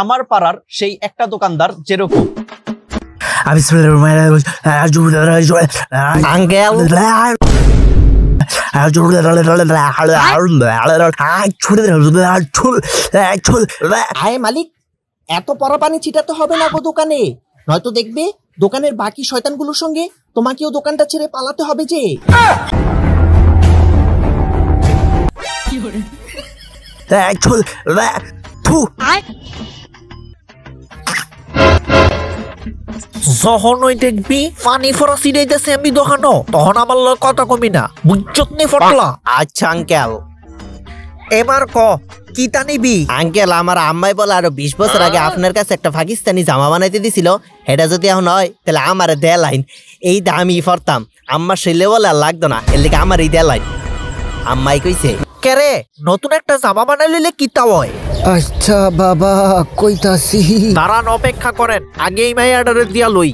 আমার পাড়ার সেই একটা দোকানদার যেরকম আয় মালিক, এত পরা পানি ছিটাতে হবে না গো দোকানে, নয়তো দেখবে দোকানের বাকি শয়তানগুলোর সঙ্গে তোমাকেও দোকানটা ছেড়ে পালাতে হবে যে। যখনই দেখবি পানি ফোরা ছিড়াইতেছে আমি দোকানো, তখন আমার লগে কথা কমি না, বুঝছত নি ফটলা। আচ্ছা আঙ্কেল, এবার ক কিতা নিবি? আঙ্কেল আমার আম্মাই বলে আরো 20 বছর আগে আপনার কাছে একটা পাকিস্তানি জামা বানাইতে দিছিল, এটা যদি এখন হয় তাহলে আমার দেয়া লাইন এই দামি ফরতাম। আম্মা সেলে বলে আর লাগতো না, এর লিগে আমার এই দেয়া লাইন আম্মাই কইছে। কেরে নতুন একটা জামা বানাই লইলে কিতা হয়? আচ্ছা বাবা কইতাছি। দাঁড়ান, অপেক্ষা করেন, আগে এই মাইয়াডারে দিয়া লই।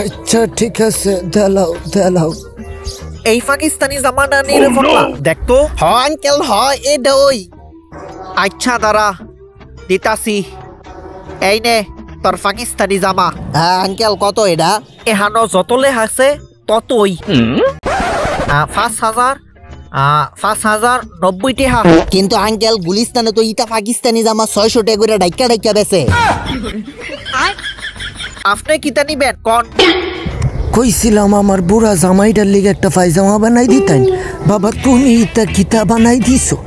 আচ্ছা ঠিক আছে, দেলাও দেলাও। এই পাকিস্তানি জামাটা নিয়ে ফটলা দেখতো। হ আঙ্কেল হ, এটা ওই। আচ্ছা দাঁড়া দিতাছি, এই নে তোর পাকিস্তানি জামা। আঙ্কেল কত এটা? এহানো যতলে আছে ততই। 5,000 5,090 টাকা। কিন্তু আঙ্কেল গুলিস্তানে তো ইটা পাকিস্তানি জামা 600 টাকা করে ডাইকা ডাইকা বেচে। আপনি কিতা নিবেন কোন? কইছিলাম আমার বুড়া জামাইটার লিগে একটা পায়জামা বানাই দিতেন। বাবা তুমি ইটা কিতা বানাই দিছো?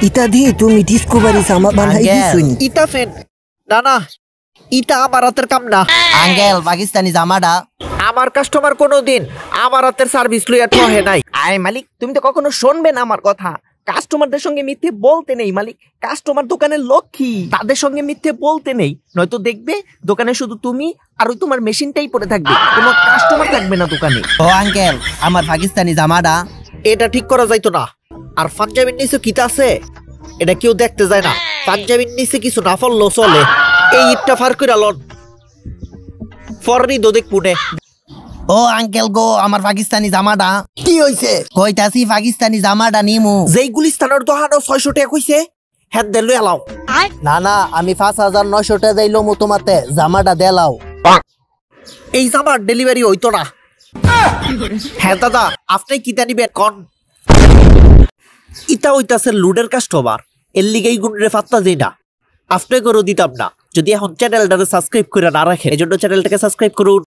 ইটা দিয়ে তুমি ডিসকভারি জামা বানাই দিছো? ইটা ফেন না না, ইটা আমার হাতের কাম না। আঙ্কেল পাকিস্তানি জামাটা আমার কাস্টমার কোনোদিন আমার হাতের সার্ভিস লইয়া ঠহে নাই। আয় মালিক, তুমি তো কখনো শুনবে না আমার কথা। কাস্টমারদের সঙ্গে মিথ্যে বলতে নেই মালিক, কাস্টমার দোকানের লক্ষ্মী, তাদের সঙ্গে মিথ্যে বলতে নেই, নয়তো দেখবে দোকানে শুধু তুমি আর ওই তোমার মেশিনটাই পড়ে থাকবে, কোনো কাস্টমার থাকবে না দোকানে। ও আঙ্কেল আমার পাকিস্তানি জামাটা এটা ঠিক করা যাইতো না। আর পাঞ্জাবির নিচে কিতা আছে এটা কেউ দেখতে যায় না, পাঞ্জাবির নিচে কিছু না ফললো চলে। এই ইটটা ফার কইরা লন, ফরনি দোদেক পুনে। ও আঙ্কেল গো, আমার পাকিস্তানি জামাটা কি হইছে? কইতাছি পাকিস্তানি জামাটা নিমু। যেই গুলিস্তানের দোকানো 600 টাকা কইছে হ্যাঁ দে লই আলাও। না না, আমি 5,900 টাকা দিলাম তোমাতে, জামাটা দেলাও। এই জামার ডেলিভারি হইতো না। হ্যাঁ দাদা, আপনি কিতা নিবেন কোন? ইটা হইতাছে লুডের কাস্টমার, এর লিগেই গুণরে ফাত্তা দেই না, আপনি করে দিতাম না যদি এখন চ্যানেলটাকে সাবস্ক্রাইব করে না রাখেন। এই জন্য চ্যানেলটাকে সাবস্ক্রাইব করুন।